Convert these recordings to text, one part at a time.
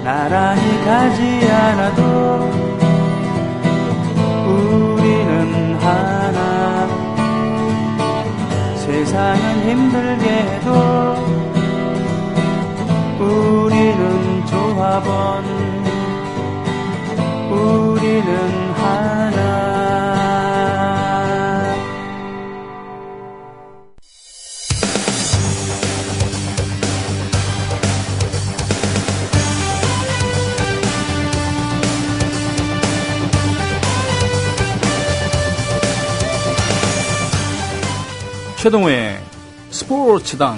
나란히 가지 않아도 우리는 하나. 세상은 힘들게 해도 우리는 조합원. 우리는 하나. 최동호의 스포츠당.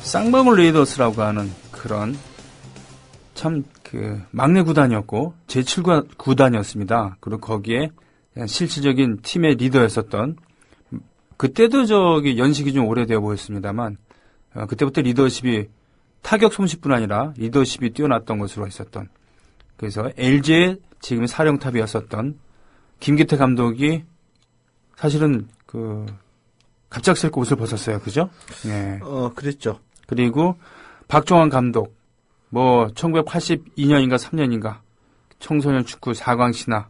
쌍방울 레이더스라고 하는 그런 참 그 막내 구단이었고 제7 구단이었습니다. 그리고 거기에 실질적인 팀의 리더였었던, 그때도 연식이 좀 오래되어 보였습니다만 그때부터 리더십이, 타격 솜씨뿐 아니라 리더십이 뛰어났던 것으로 있었던, 그래서 LG의 지금 사령탑이었었던 김기태 감독이 사실은 갑작스럽게 옷을 벗었어요. 그죠? 네. 그랬죠. 그리고 박종환 감독, 1982년인가 3년인가 청소년 축구 4강 신화,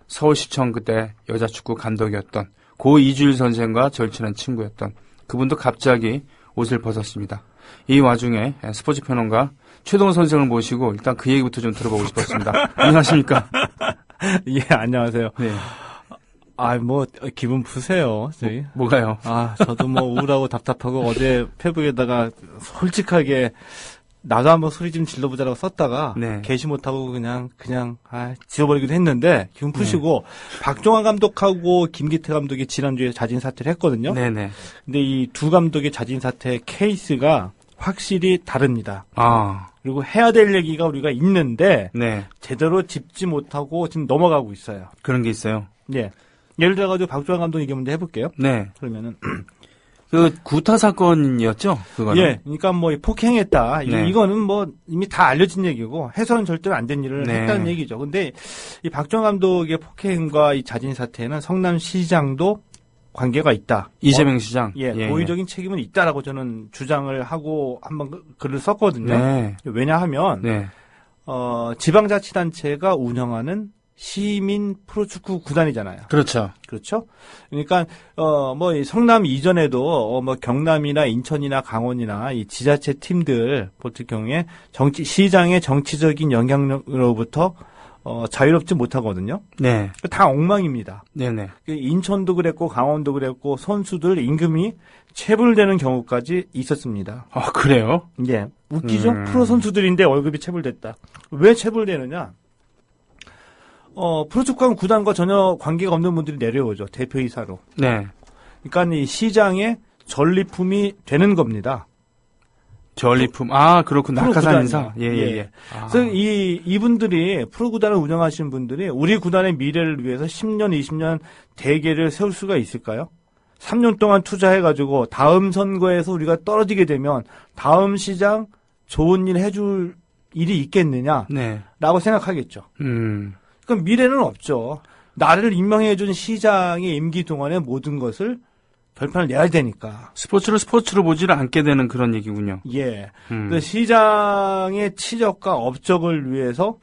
서울시청 그때 여자축구 감독이었던 고 이주일 선생과 절친한 친구였던 그분도 갑자기 옷을 벗었습니다. 이 와중에 스포츠 평론가 최동호 선생을 모시고 일단 그 얘기부터 좀 들어보고 싶었습니다. 안녕하십니까? 예, 안녕하세요. 네. 기분 푸세요, 저희. 뭐가요? 저도 우울하고 답답하고 어제 페북에다가 솔직하게 나도 한번 소리 좀 질러보자라고 썼다가 네. 게시 못하고 그냥 지워버리기도 했는데 기분 푸시고 박종환 감독하고 김기태 감독이 지난주에 자진 사퇴를 했거든요. 네네. 근데 이 두 감독의 자진 사퇴 케이스가 확실히 다릅니다. 그리고 해야 될 얘기가 우리가 있는데 네. 제대로 짚지 못하고 지금 넘어가고 있어요. 그런 게 있어요. 예. 예를 들어가지고 박종환 감독 얘기 먼저 해볼게요. 네. 그러면은 구타 사건이었죠? 그거는. 예. 그러니까 폭행했다. 네. 이거는 이미 다 알려진 얘기고 해서는 절대로 안 된 일을 네. 했다는 얘기죠. 근데 이 박종환 감독의 폭행과 이 자진 사퇴는 성남시장도 관계가 있다. 이재명 시장. 예. 고의적인 책임은 있다라고 저는 주장을 하고 한번 글을 썼거든요. 네. 왜냐하면 네. 지방자치단체가 운영하는 시민 프로축구 구단이잖아요. 그렇죠. 그렇죠? 그러니까 이 성남 이전에도 경남이나 인천이나 강원이나 이 지자체 팀들 같은 경우에 시장의 정치적인 영향력으로부터 자유롭지 못하거든요. 네. 다 엉망입니다. 네네. 인천도 그랬고 강원도 그랬고 선수들 임금이 체불되는 경우까지 있었습니다. 그래요? 예. 웃기죠? 프로 선수들인데 월급이 체불됐다. 왜 체불되느냐? 프로축구하는 구단과 전혀 관계가 없는 분들이 내려오죠. 대표이사로. 네. 그러니까 이 시장의 전리품이 되는 겁니다. 전리품. 그렇군. 낙하산 인사. 예. 그래서 이분들이 프로구단을 운영하시는 분들이 우리 구단의 미래를 위해서 10년, 20년 대계를 세울 수가 있을까요? 3년 동안 투자해가지고 다음 선거에서 우리가 떨어지게 되면 다음 시장 좋은 일 해줄 일이 있겠느냐? 네. 라고 생각하겠죠. 그럼 미래는 없죠. 나를 임명해준 시장의 임기 동안에 모든 것을 결판을 내야 되니까. 스포츠를 스포츠로 보지를 않게 되는 그런 얘기군요. 예. 그 시장의 치적과 업적을 위해서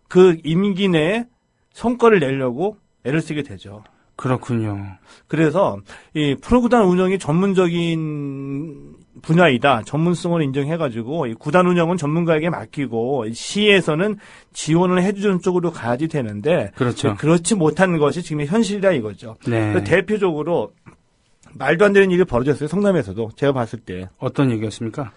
그 임기 내에 성과를 내려고 애를 쓰게 되죠. 그렇군요. 그래서 이 프로구단 운영이 전문적인 분야이다. 전문성을 인정해가지고 이 구단 운영은 전문가에게 맡기고 시에서는 지원을 해주는 쪽으로 가야지 되는데 그렇죠. 그렇지 못한 것이 지금의 현실이다 이거죠. 네. 대표적으로 말도 안 되는 일이 벌어졌어요. 성남에서도 제가 봤을 때. 어떤 얘기였습니까?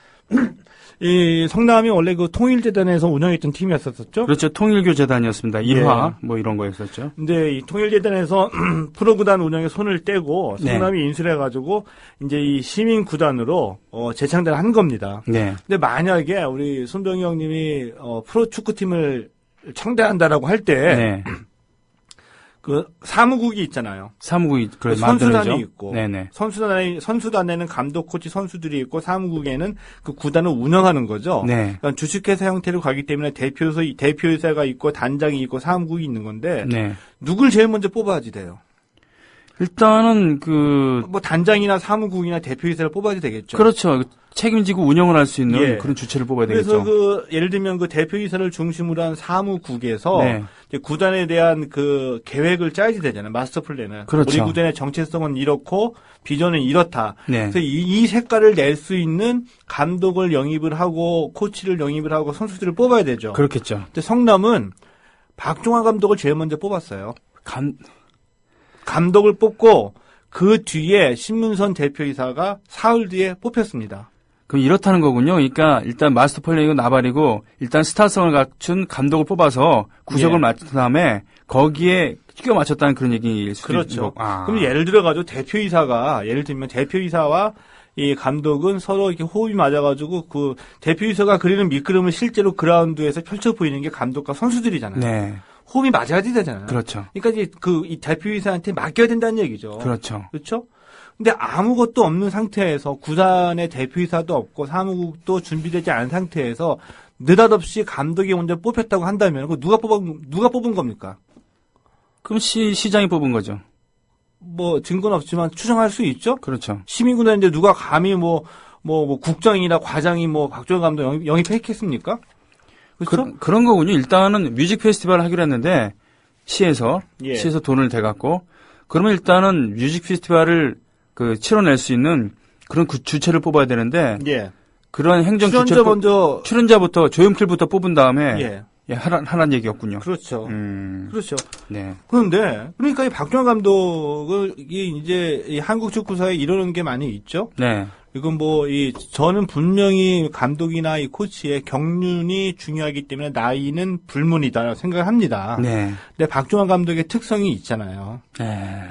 이 성남이 원래 그 통일재단에서 운영했던 팀이었었죠. 그렇죠. 통일교재단이었습니다. 일화 예. 이런 거였었죠. 근데 이 통일재단에서 프로구단 운영에 손을 떼고 성남이 네. 인수를 해가지고 이제 이 시민구단으로 재창단을 한 겁니다. 네. 근데 만약에 우리 손병희 형님이 프로축구팀을 창단한다라고 할 때 네. 그 사무국이 있잖아요. 사무국이 그래 선수단이 만들어져. 있고 네네. 선수단에는 감독, 코치, 선수들이 있고 사무국에는 그 구단을 운영하는 거죠. 네. 그러니까 주식회사 형태로 가기 때문에 대표이사가 있고 단장이 있고 사무국이 있는 건데 네. 누굴 제일 먼저 뽑아야지 돼요. 일단은 뭐 단장이나 사무국이나 대표이사를 뽑아야 되겠죠. 그렇죠. 책임지고 운영을 할 수 있는 예. 그런 주체를 뽑아야 그래서 되겠죠. 예를 들면 그 대표이사를 중심으로 한 사무국에서 네. 이제 구단에 대한 그 계획을 짜야지 되잖아요. 마스터 플랜을. 그렇죠. 우리 구단의 정체성은 이렇고 비전은 이렇다. 네. 그래서 이 색깔을 낼 수 있는 감독을 영입을 하고 코치를 영입을 하고 선수들을 뽑아야 되죠. 그렇겠죠. 근데 성남은 박종환 감독을 제일 먼저 뽑았어요. 감독을 뽑고 그 뒤에 신문선 대표이사가 사흘 뒤에 뽑혔습니다. 그럼 이렇다는 거군요. 그러니까 일단 마스터 플랜이고 나발이고 일단 스타성을 갖춘 감독을 뽑아서 구석을 예. 맞춘 다음에 거기에 끼워 맞췄다는 그런 얘기일 수도 그렇죠. 있고. 그럼 예를 들어가지고 예를 들면 대표이사와 이 감독은 서로 이렇게 호흡이 맞아가지고 그 대표이사가 그리는 밑그림을 실제로 그라운드에서 펼쳐 보이는 게 감독과 선수들이잖아요. 네. 호흡이 맞아야 되잖아요. 그렇죠. 그러니까 이제 이 대표이사한테 맡겨야 된다는 얘기죠. 그렇죠. 그렇죠? 근데 아무것도 없는 상태에서 구단의 대표이사도 없고 사무국도 준비되지 않은 상태에서 느닷없이 감독이 먼저 뽑혔다고 한다면 그 누가 뽑은 겁니까? 그럼 시장이 뽑은 거죠. 뭐 증거는 없지만 추정할 수 있죠. 그렇죠. 시민구단인데 누가 감히 뭐 국장이나 과장이 뭐 박종환 감독 영입했겠습니까? 그렇죠? 그런 거군요. 일단은 뮤직 페스티벌을 하기로 했는데 시에서 돈을 대갖고 그러면 일단은 뮤직 페스티벌을 치러낼 수 있는 그런 주체를 뽑아야 되는데 예. 그런 행정 출연자부터 조용필부터 뽑은 다음에 하라는 얘기였군요. 그렇죠. 그렇죠. 네. 그런데 그러니까 이 박종환 감독이 이제 이 한국 축구사에 이러는 게 많이 있죠. 네. 이건 저는 분명히 감독이나 이 코치의 경륜이 중요하기 때문에 나이는 불문이다 생각을 합니다. 네. 근데 박종환 감독의 특성이 있잖아요. 네.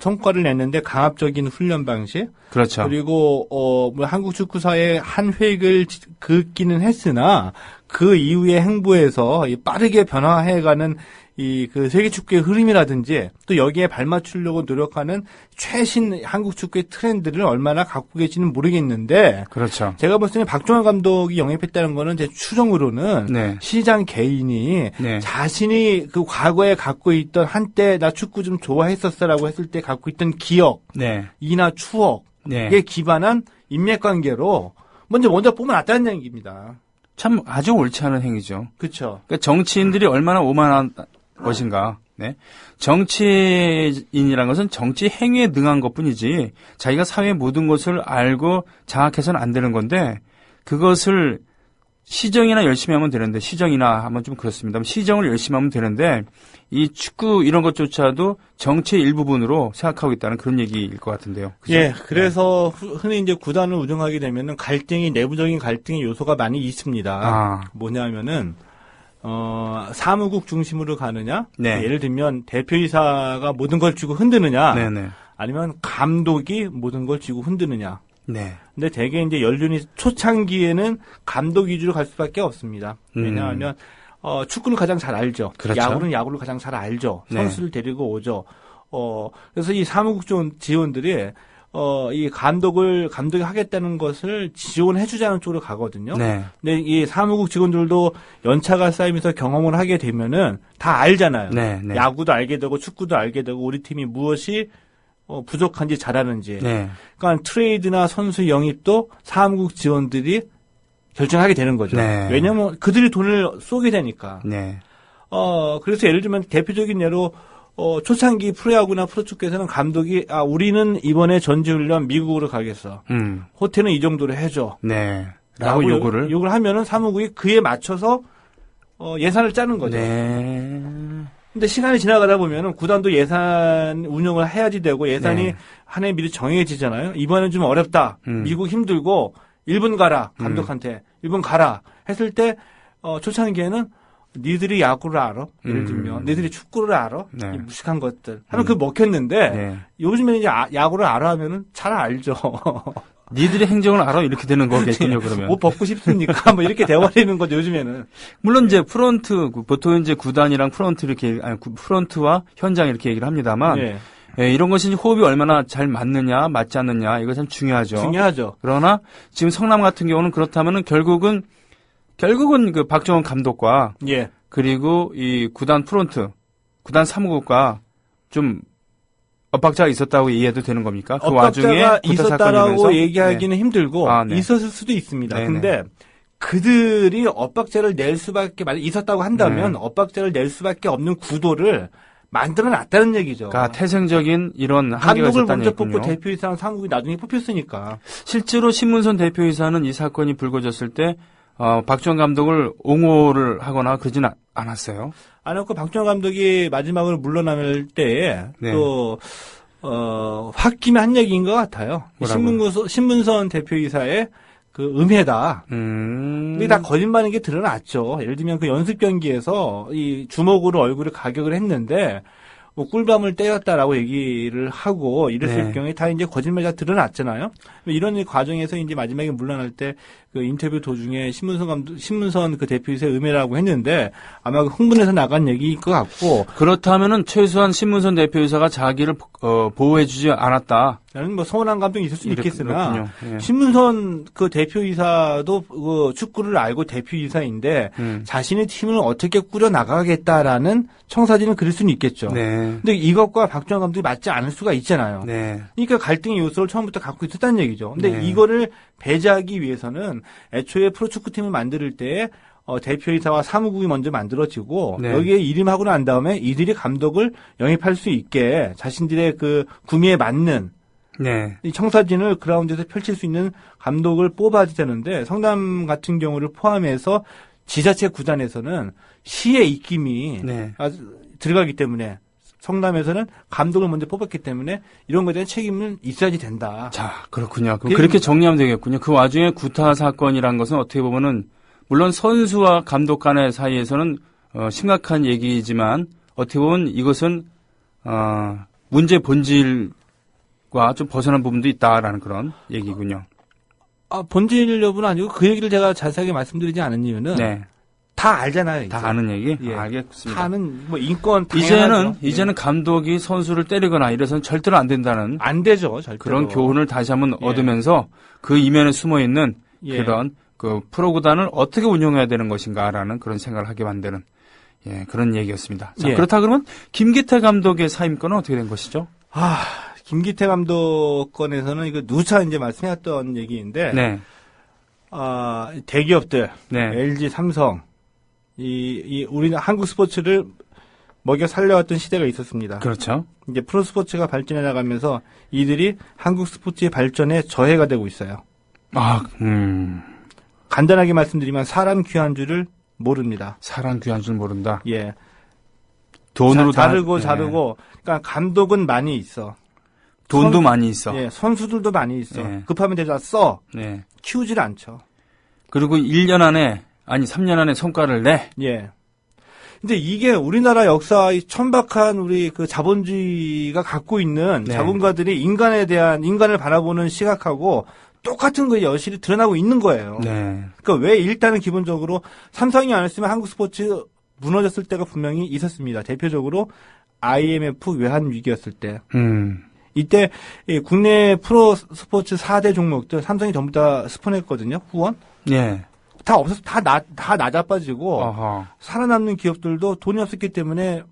성과를 냈는데 강압적인 훈련 방식. 그렇죠. 그리고, 뭐 한국 축구사의 한 획을 긋기는 했으나 그 이후의 행보에서 빠르게 변화해가는 그 세계 축구의 흐름이라든지 또 여기에 발맞추려고 노력하는 최신 한국 축구의 트렌드를 얼마나 갖고 계시는 모르겠는데. 그렇죠. 제가 볼 때는 박종환 감독이 영입했다는 거는 제 추정으로는 네. 시장 개인이 네. 자신이 그 과거에 갖고 있던 한때 나 축구 좀 좋아했었어라고 했을 때 갖고 있던 기억, 네. 이나 추억에 네. 기반한 인맥관계로 먼저 뽑아놨다는 얘기입니다. 참 아주 옳지 않은 행위죠. 그렇죠. 그러니까 정치인들이 얼마나 오만한 것인가. 네. 정치인이라는 것은 정치 행위에 능한 것뿐이지 자기가 사회의 모든 것을 알고 장악해서는 안 되는 건데 그것을 시정이나 열심히 하면 되는데 시정이나 하면 좀 그렇습니다. 시정을 열심히 하면 되는데 이 축구 이런 것조차도 정치의 일부분으로 생각하고 있다는 그런 얘기일 것 같은데요. 그죠? 예, 그래서 흔히 이제 구단을 운영하게 되면은 내부적인 갈등의 요소가 많이 있습니다. 뭐냐면은 사무국 중심으로 가느냐? 네. 예를 들면 대표이사가 모든 걸 쥐고 흔드느냐? 네네. 아니면 감독이 모든 걸 쥐고 흔드느냐? 네. 근데 대개 이제 연륜이 초창기에는 감독 위주로 갈 수밖에 없습니다. 왜냐하면 축구를 가장 잘 알죠. 그렇죠. 야구는 야구를 가장 잘 알죠. 네. 선수를 데리고 오죠. 그래서 이 사무국 지원들이 이 감독이 하겠다는 것을 지원해주자는 쪽으로 가거든요. 네. 근데 이 사무국 직원들도 연차가 쌓이면서 경험을 하게 되면은 다 알잖아요. 네, 네. 야구도 알게 되고 축구도 알게 되고 우리 팀이 무엇이 부족한지 잘하는지. 네. 그러니까 트레이드나 선수 영입도 사무국 지원들이 결정하게 되는 거죠. 네. 왜냐하면 그들이 돈을 쏘게 되니까. 네. 그래서 예를 들면 대표적인 예로 초창기 프로야구나 프로축구에서는 감독이 우리는 이번에 전지훈련 미국으로 가겠어. 호텔은 이 정도로 해줘. 네. 라고 요구를 하면은 사무국이 그에 맞춰서 예산을 짜는 거죠. 네. 근데 시간이 지나가다 보면은 구단도 예산 운영을 해야지 되고 예산이 네. 한 해 미리 정해지잖아요. 이번엔 좀 어렵다. 미국 힘들고 일본 가라. 감독한테. 일본 가라. 했을 때 초창기에는 니들이 야구를 알아? 예를 들면 니들이 축구를 알아? 네. 이 무식한 것들. 하면 그거 먹혔는데 네. 요즘에는 이제 야구를 알아 하면은 잘 알죠. 니들이 행정을 알아? 이렇게 되는 거겠군요, 그러면. 뭐 벗고 싶습니까? 뭐 이렇게 돼버리는 거죠, 요즘에는. 물론 이제 보통 이제 구단이랑 프런트와 현장 이렇게 얘기를 합니다만, 네. 예, 이런 것이 호흡이 얼마나 잘 맞느냐, 맞지 않느냐, 이거 참 중요하죠. 중요하죠. 그러나 지금 성남 같은 경우는 그렇다면은 결국은 그 박정원 감독과 그리고 이 구단 사무국과 좀 엇박자가 있었다고 이해해도 되는 겁니까? 그 엇박자가 와중에 구타 사건이 있었다라고 일어나서? 얘기하기는 힘들고 아, 네. 있었을 수도 있습니다. 네네. 근데 그들이 엇박자를 낼 수밖에 만약 있었다고 한다면 네. 엇박자를 낼 수밖에 없는 구도를 만들어놨다는 얘기죠. 그러니까 태생적인 이런 한계가 감독을 있었다는 먼저 얘기군요. 뽑고 대표이사는 상국이 나중에 뽑혔으니까. 실제로 신문선 대표이사는 이 사건이 불거졌을 때 박주원 감독을 옹호를 하거나 그러진 않았어요. 안 했고 박주원 감독이 마지막으로 물러날 때에 네. 또 홧김에 한 얘기인 것 같아요. 뭐라고요? 신문선 대표이사의 그 음해다. 근데 다 거짓말인 게 드러났죠. 예를 들면 그 연습 경기에서 이 주먹으로 얼굴을 가격을 했는데 뭐 꿀밤을 때렸다라고 얘기를 하고 이랬을 네. 경우에 다 이제 거짓말이 다 드러났잖아요. 이런 과정에서 이제 마지막에 물러날 때 그 인터뷰 도중에 신문선 그 대표이사의 음해라고 했는데 아마 그 흥분해서 나간 얘기일 것 같고. 그렇다면은 최소한 신문선 대표이사가 자기를 보호해주지 않았다. 라는 뭐 서운한 감정이 있을 수 있겠으나 예. 신문선 그 대표이사도 그 축구를 알고 대표이사인데 자신의 팀을 어떻게 꾸려 나가겠다라는 청사진을 그릴 수는 있겠죠. 네. 근데 이것과 박주원 감독이 맞지 않을 수가 있잖아요. 네. 그러니까 갈등의 요소를 처음부터 갖고 있었다는 얘기죠. 근데 네. 이거를 배제하기 위해서는 애초에 프로축구팀을 만들 때 대표이사와 사무국이 먼저 만들어지고 네. 여기에 이름하고 난 다음에 이들이 감독을 영입할 수 있게 자신들의 그 구미에 맞는 네. 이 청사진을 그라운드에서 펼칠 수 있는 감독을 뽑아야 되는데 성남 같은 경우를 포함해서 지자체 구단에서는 시의 입김이 네. 들어가기 때문에 성남에서는 감독을 먼저 뽑았기 때문에 이런 것에 대한 책임은 있어야지 된다. 자, 그렇군요. 그럼 그렇게 정리하면 되겠군요. 그 와중에 구타 사건이란 것은 어떻게 보면은 물론 선수와 감독 간의 사이에서는 심각한 얘기지만 어떻게 보면 이것은 문제 본질과 좀 벗어난 부분도 있다라는 그런 얘기군요. 본질 여부는 아니고 그 얘기를 제가 자세하게 말씀드리지 않은 이유는 네. 다 알잖아요. 이제. 다 아는 얘기? 예. 알겠습니다. 다 아는 뭐 인권 당연하죠. 이제는 감독이 선수를 때리거나 이래서는 절대로 안 된다는 안 되죠. 절대로. 그런 교훈을 다시 한번 예. 얻으면서 그 이면에 숨어 있는 예. 그런 그 프로구단을 어떻게 운영해야 되는 것인가라는 그런 생각을 하게 만드는 그런 얘기였습니다. 자, 예. 그렇다 그러면 김기태 감독의 사임권은 어떻게 된 것이죠? 김기태 감독 건에서는 이거 누차 이제 말씀했던 얘기인데 네. 대기업들 네. LG, 삼성 우리는 한국 스포츠를 먹여 살려왔던 시대가 있었습니다. 그렇죠. 이제 프로 스포츠가 발전해 나가면서 이들이 한국 스포츠의 발전에 저해가 되고 있어요. 간단하게 말씀드리면 사람 귀한 줄을 모릅니다. 사람 귀한 줄 모른다. 예. 돈으로 자르고 네. 자르고. 그러니까 감독은 많이 있어. 돈도 많이 있어. 예, 선수들도 많이 있어. 예. 급하면 대다 써. 네. 키우질 않죠. 그리고 1년 안에 3년 안에 성과를 내. 예. 근데 이게 우리나라 역사의 천박한 우리 그 자본주의가 갖고 있는 네. 자본가들이 인간을 바라보는 시각하고 똑같은 그 여실히 드러나고 있는 거예요. 네. 그러니까 왜 일단은 기본적으로 삼성이 안 했으면 한국 스포츠 무너졌을 때가 분명히 있었습니다. 대표적으로 IMF 외환 위기였을 때. 이때 국내 프로 스포츠 4대 종목들 삼성이 전부 다 스폰했거든요. 후원. 예. 다 없어서 다 낮아빠지고 어허. 살아남는 기업들도 돈이 없었기 때문에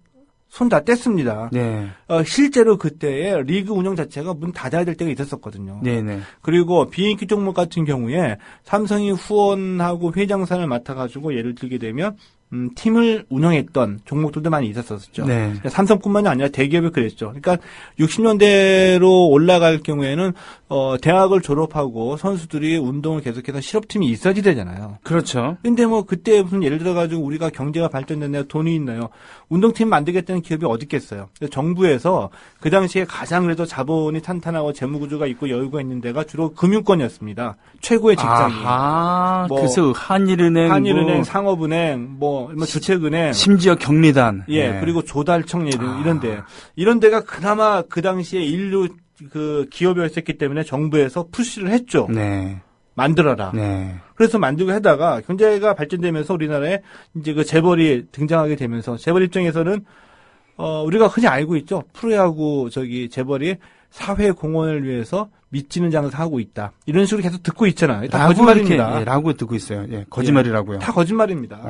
손 다 뗐습니다. 네. 실제로 그때의 리그 운영 자체가 문 닫아야 될 때가 있었었거든요. 네네. 그리고 비인기 종목 같은 경우에 삼성이 후원하고 회장산을 맡아가지고 예를 들게 되면 팀을 운영했던 종목들도 많이 있었었죠. 네. 삼성뿐만이 아니라 대기업이 그랬죠. 그러니까 60년대로 올라갈 경우에는 대학을 졸업하고 선수들이 운동을 계속해서 실업팀이 있어야지 되잖아요. 그렇죠. 근데 뭐 그때 무슨 예를 들어가지고 우리가 경제가 발전됐나요? 돈이 있나요? 운동팀 만들겠다는 기업이 어디 있겠어요? 정부에서 그 당시에 가장 그래도 자본이 탄탄하고 재무구조가 있고 여유가 있는 데가 주로 금융권이었습니다. 최고의 직장이. 뭐 그래서 한일은행, 상업은행, 뭐 주책은행, 심지어 경리단. 예, 그리고 조달청 이런 데가 그나마 그 당시에 인류 그 기업이었기 때문에 정부에서 푸시를 했죠. 네. 만들어라. 네. 그래서 만들고 하다가 경제가 발전되면서 우리나라에 이제 그 재벌이 등장하게 되면서 재벌 입장에서는 우리가 흔히 알고 있죠. 프로야구 재벌이 사회 공헌을 위해서 미치는 장사 하고 있다. 이런 식으로 계속 듣고 있잖아요. 다 거짓말입니다. 라고 듣고 있어요. 예, 거짓말이라고요. 다 거짓말입니다.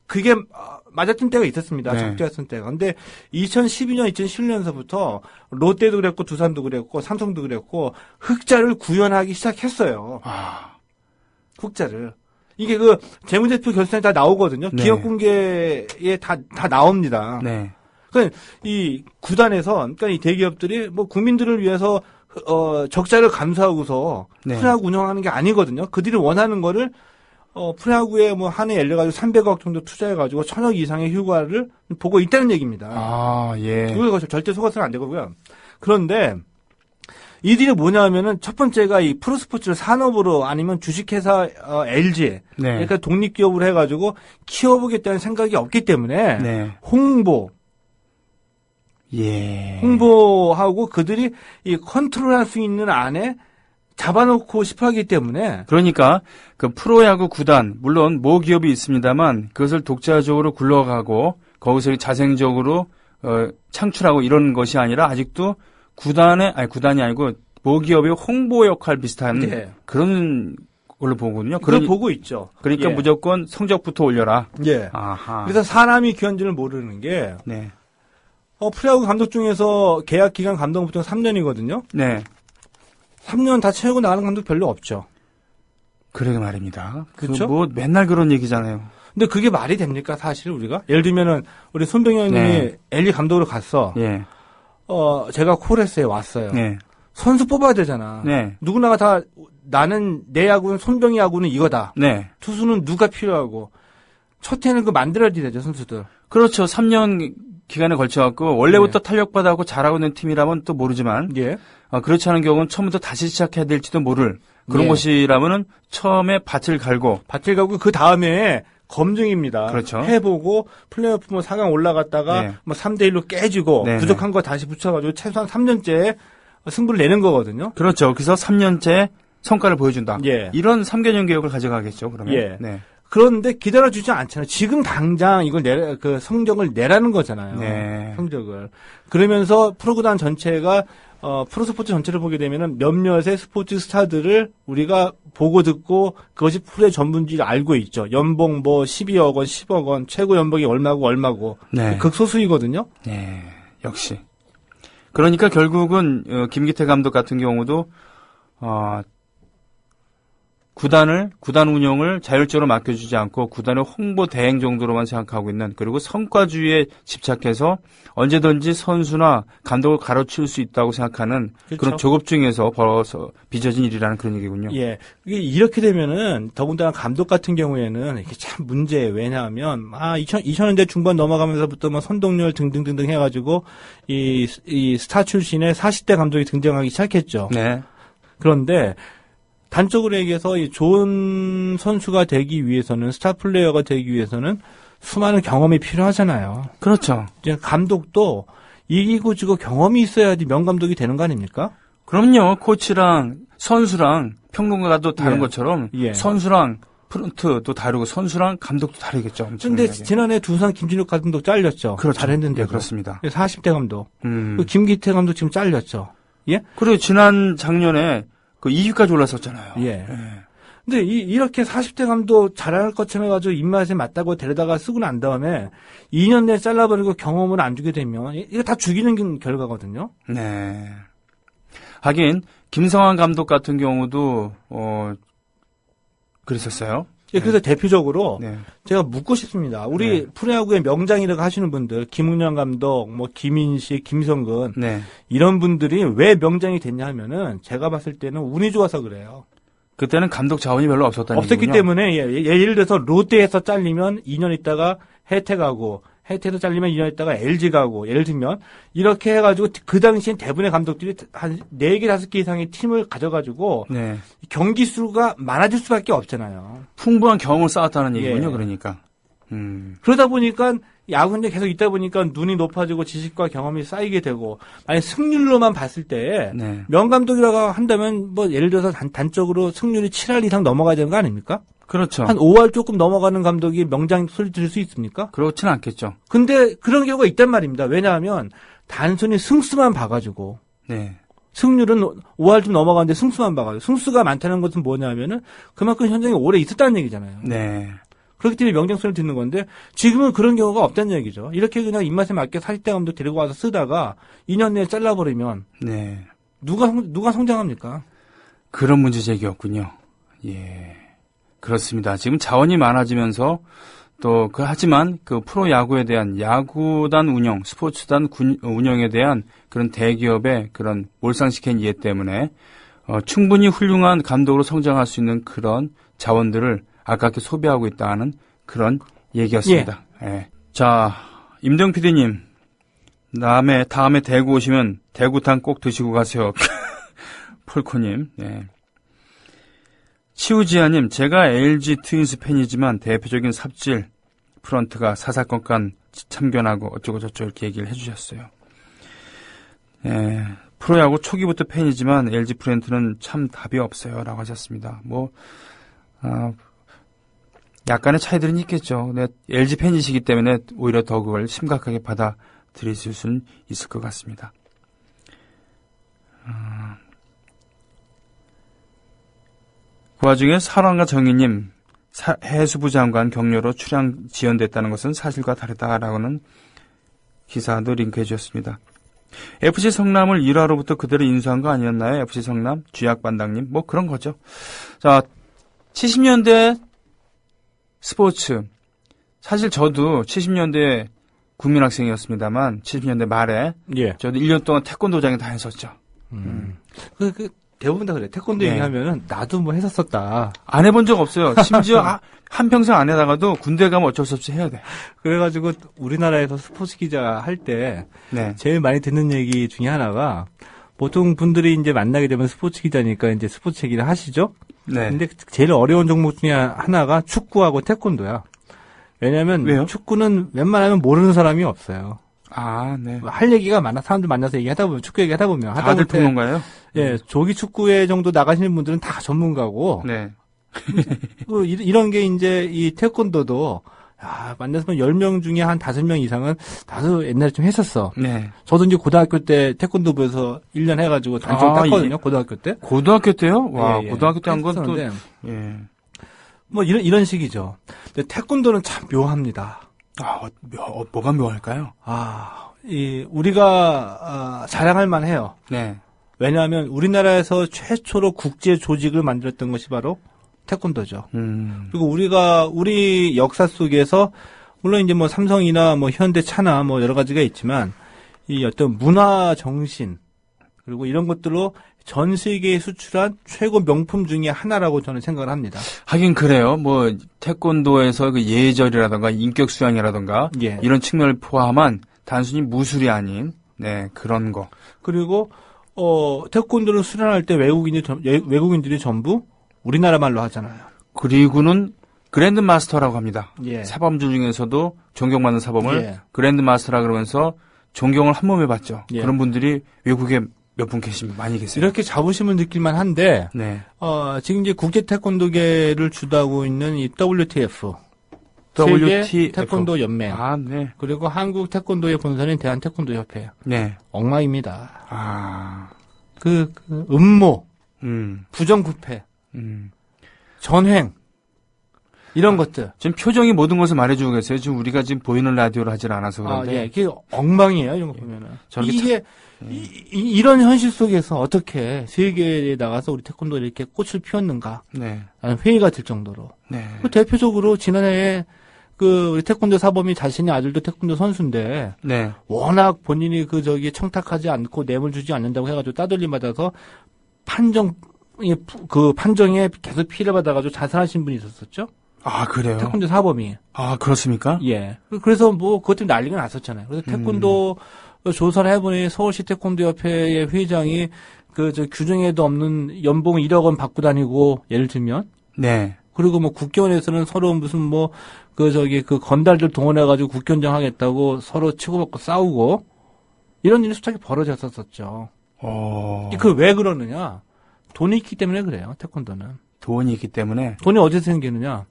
그게 맞았던 때가 있었습니다. 네. 적자였던 때가. 근데 2012년, 2017년서부터 롯데도 그랬고 두산도 그랬고 삼성도 그랬고 흑자를 구현하기 시작했어요. 흑자를. 이게 그 재무제표 결산에 다 나오거든요. 네. 기업 공개에 다 나옵니다. 네. 그러니까 이 구단에서, 그러니까 이 대기업들이 뭐 국민들을 위해서 적자를 감수하고서 네. 프로야구 운영하는 게 아니거든요. 그들이 원하는 거를 프로야구에 뭐 한 해 열려가지고 300억 정도 투자해가지고 1000억 이상의 효과를 보고 있다는 얘기입니다. 아, 예. 그거 절대 속아서는 안 되고요. 그런데 이들이 뭐냐 하면은 첫 번째가 이 프로스포츠를 산업으로 아니면 주식회사 LG 네. 그러니까 독립기업으로 해가지고 키워보겠다는 생각이 없기 때문에 네. 예. 홍보하고 그들이 이 컨트롤할 수 있는 안에 잡아놓고 싶어 하기 때문에 그러니까 그 프로야구 구단 물론 모기업이 있습니다만 그것을 독자적으로 굴러가고 거기서 자생적으로 창출하고 이런 것이 아니라 아직도 구단이 아니고 모기업의 홍보 역할 비슷한 네. 그런 걸로 보거든요. 그걸 보고 있죠. 그러니까 예. 무조건 성적부터 올려라. 예. 아하. 그래서 사람이 귀한 줄을 모르는 게 네. 프로야구 감독 중에서 계약 기간 감독 보통 3년이거든요. 네. 3년 다 채우고 나가는 감독 별로 없죠. 그러게 말입니다. 그쵸? 뭐 맨날 그런 얘기잖아요. 근데 그게 말이 됩니까, 사실 우리가? 예를 들면은 우리 손병현 님이 네. LG 감독으로 갔어. 예. 제가 콜했어요. 왔어요. 네. 선수 뽑아야 되잖아. 네. 누구나가 다 나는 내 야구는 손병희 야구는 이거다. 네. 투수는 누가 필요하고 첫 해는 그 만들어야 되죠, 선수들. 그렇죠. 3년 기간에 걸쳐갖고 원래부터 탄력받아갖고 잘하고 있는 팀이라면 또 모르지만 예. 그렇지 않은 경우는 처음부터 다시 시작해야 될지도 모를 그런 예. 곳이라면은 처음에 밭을 갈고 밭을 가고 그 다음에 검증입니다. 그렇죠. 해보고 플레이오프 뭐 4강 올라갔다가 네. 뭐 3대1로 깨지고 네, 부족한 거 다시 붙여가지고 최소한 3년째 승부를 내는 거거든요. 그렇죠. 그래서 3년째 성과를 보여준다. 예. 이런 3개년 계획을 가져가겠죠. 그러면. 예. 네. 그런데 기다려주지 않잖아요. 지금 당장 이걸 그 성적을 내라는 거잖아요. 네. 성적을. 그러면서 프로구단 전체가 프로스포츠 전체를 보게 되면은 몇몇의 스포츠 스타들을 우리가 보고 듣고 그것이 프로의 전문지를 알고 있죠. 연봉 뭐 12억 원, 10억 원, 최고 연봉이 얼마고. 네. 극소수이거든요. 네. 역시. 그러니까 결국은 김기태 감독 같은 경우도 구단 운영을 자율적으로 맡겨주지 않고 구단의 홍보 대행 정도로만 생각하고 있는 그리고 성과주의에 집착해서 언제든지 선수나 감독을 가로칠 수 있다고 생각하는 그렇죠. 그런 조급증에서 벌어서 빚어진 일이라는 그런 얘기군요. 예. 이렇게 되면은 더군다나 감독 같은 경우에는 이게 참 문제예요. 왜냐하면 2000년대 중반 넘어가면서부터 뭐 선동열 등등등등 해가지고 이 스타 출신의 40대 감독이 등장하기 시작했죠. 네. 그런데 단적으로 얘기해서 이 좋은 선수가 되기 위해서는 스타 플레이어가 되기 위해서는 수많은 경험이 필요하잖아요. 그렇죠. 이제 감독도 이기고 지고 경험이 있어야지 명감독이 되는 거 아닙니까? 그럼요. 코치랑 선수랑 평론가도 다른 예. 것처럼 예. 선수랑 프런트도 다르고 선수랑 감독도 다르겠죠. 근데 엄청나게. 지난해 두산 김진욱 감독 잘렸죠. 그렇죠. 잘했는데 네, 그렇습니다. 40대 감독. 그 김기태 감독 지금 잘렸죠. 예? 그리고 지난 작년에 그 2위까지 올랐었잖아요. 예. 근데 이렇게 40대 감독 잘할 것처럼 해가지고 입맛에 맞다고 데려다가 쓰고 난 다음에 2년 내에 잘라버리고 경험을 안 주게 되면 이거 다 죽이는 결과거든요. 네. 하긴 김성환 감독 같은 경우도 그랬었어요. 예, 그래서 대표적으로 네. 제가 묻고 싶습니다. 우리 네. 프로야구의 명장이라고 하시는 분들, 김웅현 감독, 뭐 김인식, 김성근 네. 이런 분들이 왜 명장이 됐냐 하면은 제가 봤을 때는 운이 좋아서 그래요. 그때는 감독 자원이 별로 없었다는 없었기 얘기군요. 때문에 예를 들어서 롯데에서 잘리면 2년 있다가 혜태 가고 혜태에서 잘리면 2년 있다가 LG 가고 예를 들면 이렇게 해가지고 그 당시엔 대부분의 감독들이 한 4개, 5개 이상의 팀을 가져가지고 네. 경기 수가 많아질 수밖에 없잖아요. 풍부한 경험을 쌓았다는 얘기군요. 예. 그러니까. 그러다 보니까 야구인데 계속 있다 보니까 눈이 높아지고 지식과 경험이 쌓이게 되고 만약 승률로만 봤을 때 네. 명감독이라고 한다면 뭐 예를 들어서 단적으로 승률이 7할 이상 넘어가야 되는 거 아닙니까? 그렇죠. 한 5할 조금 넘어가는 감독이 명장 소리 들을 수 있습니까? 그렇지는 않겠죠. 근데 그런 경우가 있단 말입니다. 왜냐하면 단순히 승수만 봐가지고 네. 승률은 5할 좀 넘어가는데 승수만 봐가지고 승수가 많다는 것은 뭐냐면은 그만큼 현장에 오래 있었다는 얘기잖아요. 네. 그렇기 때문에 명령 소리를 듣는 건데 지금은 그런 경우가 없다는 얘기죠. 이렇게 그냥 입맛에 맞게 40대 감독 데리고 와서 쓰다가 2년 내에 잘라버리면 네. 누가 성장합니까? 그런 문제 제기였군요. 예. 그렇습니다. 지금 자원이 많아지면서 또 하지만 그 프로 야구에 대한 야구단 운영, 스포츠단 운영에 대한 그런 대기업의 그런 몰상식한 이해 때문에 충분히 훌륭한 감독으로 성장할 수 있는 그런 자원들을 아깝게 소비하고 있다는 그런 얘기였습니다. 예. 자, 임정 PD님, 다음에 대구 오시면 대구탕 꼭 드시고 가세요. 폴코님, 예. 치우지아님, 제가 LG 트윈스 팬이지만 대표적인 삽질 프런트가 사사건건 참견하고 어쩌고저쩌고 이렇게 얘기를 해주셨어요. 예, 프로야구 초기부터 팬이지만 LG 프런트는 참 답이 없어요 라고 하셨습니다. 약간의 차이들은 있겠죠. 근데 LG 팬이시기 때문에 오히려 더 그걸 심각하게 받아들이실 수는 있을 것 같습니다. 그 와중에 사랑과 정의님, 해수부 장관 격려로 출향 지연됐다는 것은 사실과 다르다라고는 기사도 링크해 주셨습니다. FC 성남을 1화로부터 그대로 인수한 거 아니었나요? FC 성남, 쥐약반당님, 뭐 그런 거죠. 자, 70년대 스포츠. 사실 저도 70년대 국민학생이었습니다만, 70년대 말에, 예. 저도 1년 동안 태권도장에 다 했었죠. 대부분 다 그래. 태권도 네. 얘기하면은 나도 뭐 했었었다. 안 해본 적 없어요. 심지어 한평생 안 해다가도 군대 가면 어쩔 수 없이 해야 돼. 그래가지고 우리나라에서 스포츠 기자 할 때 네. 제일 많이 듣는 얘기 중에 하나가 보통 분들이 이제 만나게 되면 스포츠 기자니까 이제 스포츠 얘기를 하시죠. 네. 근데 제일 어려운 종목 중에 하나가 축구하고 태권도야. 왜냐면 왜요? 축구는 웬만하면 모르는 사람이 없어요. 아, 네. 할 얘기가 많아. 사람들 만나서 얘기하다 보면 축구 얘기하다 보면 다들 평론가예요? 예, 조기 축구회 정도 나가시는 분들은 다 전문가고 네. 이런 게 이제 이 태권도도 만나서 10명 중에 한 5명 이상은 다들 옛날에 좀 했었어. 네. 저도 이제 고등학교 때 태권도부에서 1년 해가지고 단총 땄거든요. 고등학교 때. 고등학교 때요? 와, 예, 예. 고등학교 때 한 건 또, 했었는데 예. 뭐 이런 식이죠. 근데 태권도는 참 묘합니다. 뭐가 묘할까요? 우리가 자랑할 만해요. 네. 왜냐하면 우리나라에서 최초로 국제 조직을 만들었던 것이 바로 태권도죠. 그리고 우리 역사 속에서 물론 이제 뭐 삼성이나 뭐 현대차나 뭐 여러 가지가 있지만 이 어떤 문화 정신 그리고 이런 것들로 전 세계에 수출한 최고 명품 중에 하나라고 저는 생각을 합니다. 하긴 그래요. 뭐 태권도에서 그 예절이라든가 인격 수양이라든가 예. 이런 측면을 포함한 단순히 무술이 아닌 네, 그런 거. 그리고 태권도를 수련할 때 외국인들이 전부 우리나라 말로 하잖아요. 그리고는 그랜드 마스터라고 합니다. 예. 사범주 중에서도 존경받는 사범을 예. 그랜드 마스터라 그러면서 존경을 한 몸에 받죠. 예. 그런 분들이 외국에 몇 분 많이 계세요. 이렇게 자부심을 느낄만 한데 네. 지금 이제 국제 태권도계를 주도하고 있는 이 WTF 세계 태권도 연맹 네. 그리고 한국 태권도의 본사인 대한 태권도 협회 네. 엉망입니다. 그 음모, 부정부패, 전횡 이런 것들. 지금 표정이 모든 것을 말해주고 계세요. 지금 우리가 지금 보이는 라디오를 하질 않아서 그런데. 이게 엉망이에요. 이런 거 보면은. 저렇게 이게 이런 현실 속에서 어떻게 세계에 나가서 우리 태권도를 이렇게 꽃을 피웠는가? 네. 라는 회의가 들 정도로. 네. 대표적으로 지난해에 우리 태권도 사범이 자신의 아들도 태권도 선수인데 네. 워낙 본인이 청탁하지 않고 뇌물 주지 않는다고 해가지고 따돌림 받아서 판정에 계속 피해를 받아가지고 자살하신 분이 있었었죠. 그래요? 태권도 사범이. 그렇습니까? 예. 그래서 그것 때문에 난리가 났었잖아요. 그래서 태권도 조사를 해보니 서울시 태권도협회의 회장이 규정에도 없는 연봉 1억 원 받고 다니고, 예를 들면. 네. 그리고 국회의원에서는 서로 무슨 건달들 동원해가지고 국견장 하겠다고 서로 치고받고 싸우고, 이런 일이 수차게 벌어졌었죠. 왜 그러느냐? 돈이 있기 때문에 그래요, 태권도는. 돈이 있기 때문에? 돈이 어디서 생기느냐?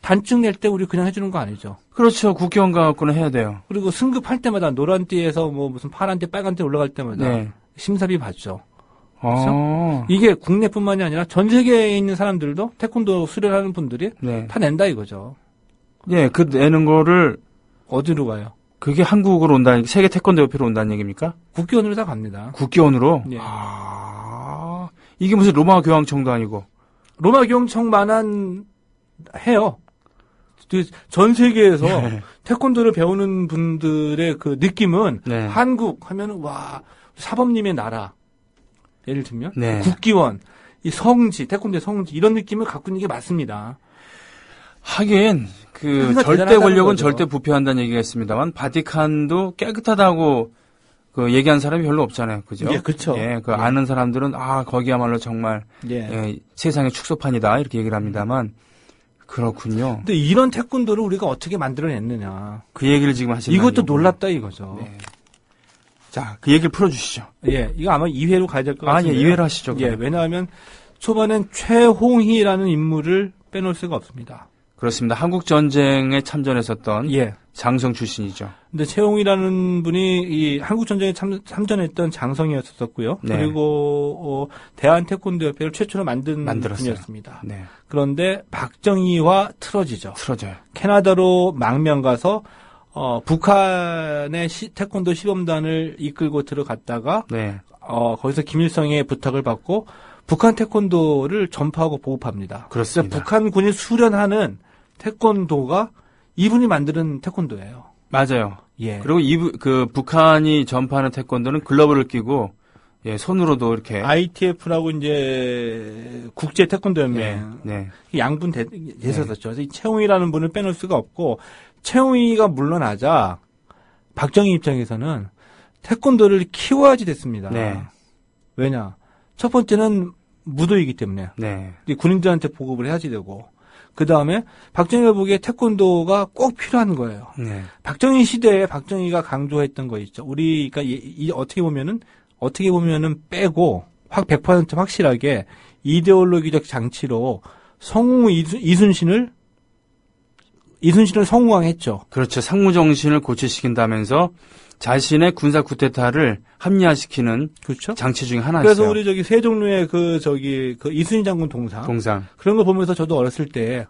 단증 낼 때 우리 그냥 해주는 거 아니죠. 그렇죠. 국회의원 가갖고는 해야 돼요. 그리고 승급할 때마다 노란띠에서 무슨 파란띠, 빨간띠 올라갈 때마다 네. 심사비 받죠. 그렇죠? 이게 국내뿐만이 아니라 전 세계에 있는 사람들도 태권도 수련하는 분들이 네. 다 낸다 이거죠. 예, 그 내는 거를 어디로 가요? 그게 한국으로 온다는 세계 태권도 협회로 온다는 얘기입니까? 국기원으로 다 갑니다. 국기원으로? 예. 아, 이게 무슨 로마 교황청도 아니고. 로마 교황청만한 해요. 전 세계에서 네. 태권도를 배우는 분들의 그 느낌은 네. 한국 하면은 와 사범님의 나라 예를 들면 네. 국기원 이 성지 태권도의 성지 이런 느낌을 갖고 있는 게 맞습니다. 하긴 그 항상 절대 대단하다는 권력은 거죠. 절대 부패한다는 얘기가 있습니다만 바티칸도 깨끗하다고 그 얘기한 사람이 별로 없잖아요. 그죠? 예, 그렇죠. 예, 그 아는 사람들은 아, 거기야말로 정말 예. 예, 세상의 축소판이다 이렇게 얘기를 합니다만 그렇군요. 근데 이런 태권도를 우리가 어떻게 만들어냈느냐. 그 얘기를 지금 하시는 이것도 놀랍다 이거죠. 네. 자, 그 얘기를 풀어 주시죠. 예, 이거 아마 2회로 가야 될 것 아, 같은데요. 예, 2회로 하시죠. 예, 그럼. 왜냐하면 초반엔 최홍희라는 인물을 빼놓을 수가 없습니다. 그렇습니다. 한국 전쟁에 참전했었던 예. 장성 출신이죠. 근데 최홍이라는 분이 이 한국 전쟁에 참전했던 장성이었었고요. 네. 그리고 대한 태권도 협회를 최초로 만들었어요. 분이었습니다. 네. 그런데 박정희와 틀어지죠. 틀어져요. 캐나다로 망명 가서 북한의 태권도 시범단을 이끌고 들어갔다가 네. 거기서 김일성의 부탁을 받고 북한 태권도를 전파하고 보급합니다. 그렇습니다. 북한군이 수련하는 태권도가 이분이 만드는 태권도예요. 맞아요. 예. 그리고 그 북한이 전파하는 태권도는 글러브를 끼고 예, 손으로도 이렇게 ITF라고 이제 국제 태권도 연맹 네. 양분 됐었죠. 그래서 이 최홍이라는 분을 빼놓을 수가 없고 최홍이가 물러나자 박정희 입장에서는 태권도를 키워야지 됐습니다. 네. 왜냐? 첫 번째는 무도이기 때문에 네. 군인들한테 보급을 해야지 되고 그 다음에 박정희가 보기에 태권도가 꼭 필요한 거예요. 네. 박정희 시대에 박정희가 강조했던 거 있죠. 우리가 어떻게 보면은 빼고 100% 확실하게 이데올로기적 장치로 성우 이순신을 성우왕했죠. 그렇죠. 상무 정신을 고취시킨다면서 자신의 군사 쿠데타를 합리화시키는 그렇죠. 장치 중에 하나였어요. 그래서 우리 세종루의 그 이순신 장군 동상 그런 거 보면서 저도 어렸을 때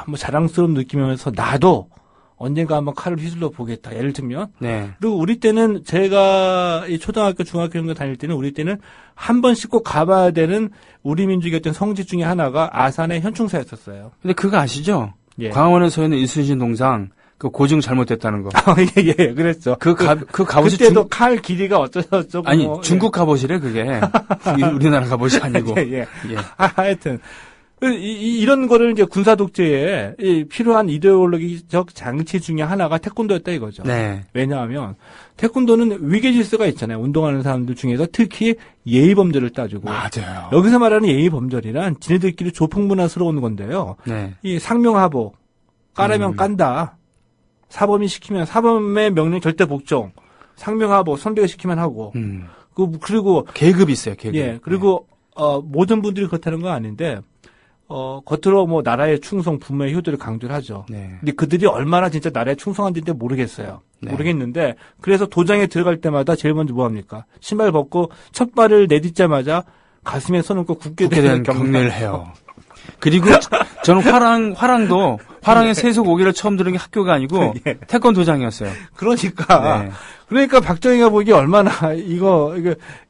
뭐 자랑스러운 느낌이면서 나도 언젠가 한번 칼을 휘둘러 보겠다. 예를 들면 네. 그리고 우리 때는 제가 이 초등학교, 중학교 정도 다닐 때는 우리 때는 한 번씩 꼭 가봐야 되는 우리 민족의 어떤 성지 중에 하나가 아산의 현충사였었어요. 근데 그거 아시죠? 예. 광화문에서 있는 이순신 동상 그 고증 잘못됐다는 거. 예, 그랬죠. 그 갑옷이 그때도 칼 길이가 어쩌고 아니 중국 갑옷이래 그게. 우리나라 갑옷이 아니고. 예. 하여튼 이런 거를 이제 군사 독재에 필요한 이데올로기적 장치 중에 하나가 태권도였다 이거죠. 네. 왜냐하면 태권도는 위계 질서가 있잖아요. 운동하는 사람들 중에서 특히 예의 범절을 따지고. 맞아요. 여기서 말하는 예의 범절이란 지네들끼리 조폭문화스러운 건데요. 네. 이 상명하복 까라면 깐다. 사범이 시키면 사범의 명령 절대 복종. 상명하복 선배가 시키면 하고. 그리고 계급이 있어요. 계급. 예. 그리고 모든 분들이 그렇다는 건 아닌데 겉으로 뭐 나라의 충성, 부모의 효도를 강조를 하죠. 네. 근데 그들이 얼마나 진짜 나라에 충성한지는 모르겠어요. 네. 모르겠는데 그래서 도장에 들어갈 때마다 제일 먼저 뭐 합니까? 신발 벗고 첫 발을 내딛자마자 가슴에 손을 얹고 굳게 대한 경례를 해요. 그리고 저는 화랑도 화랑의 세속 5기를 처음 들은 게 학교가 아니고 예. 태권도장이었어요. 그러니까 박정희가 보기에 얼마나 이거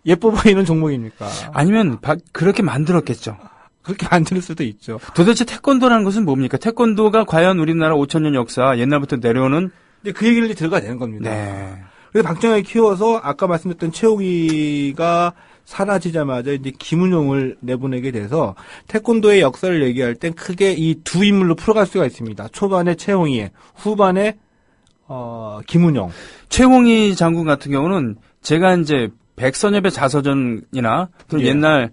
예뻐 보이는 종목입니까? 아니면 그렇게 만들었겠죠. 그렇게 만들 수도 있죠. 도대체 태권도라는 것은 뭡니까? 태권도가 과연 우리나라 5,000년 역사 옛날부터 내려오는 근데 그 얘기를 들어가야 되는 겁니다. 네. 그래서 박정희를 키워서 아까 말씀드렸던 최홍이가 사라지자마자 이제 김은용을 내보내게 돼서 태권도의 역사를 얘기할 땐 크게 이 두 인물로 풀어갈 수가 있습니다. 초반에 최홍이, 후반에 김은용. 최홍희 장군 같은 경우는 제가 이제 백선엽의 자서전이나 또 예. 옛날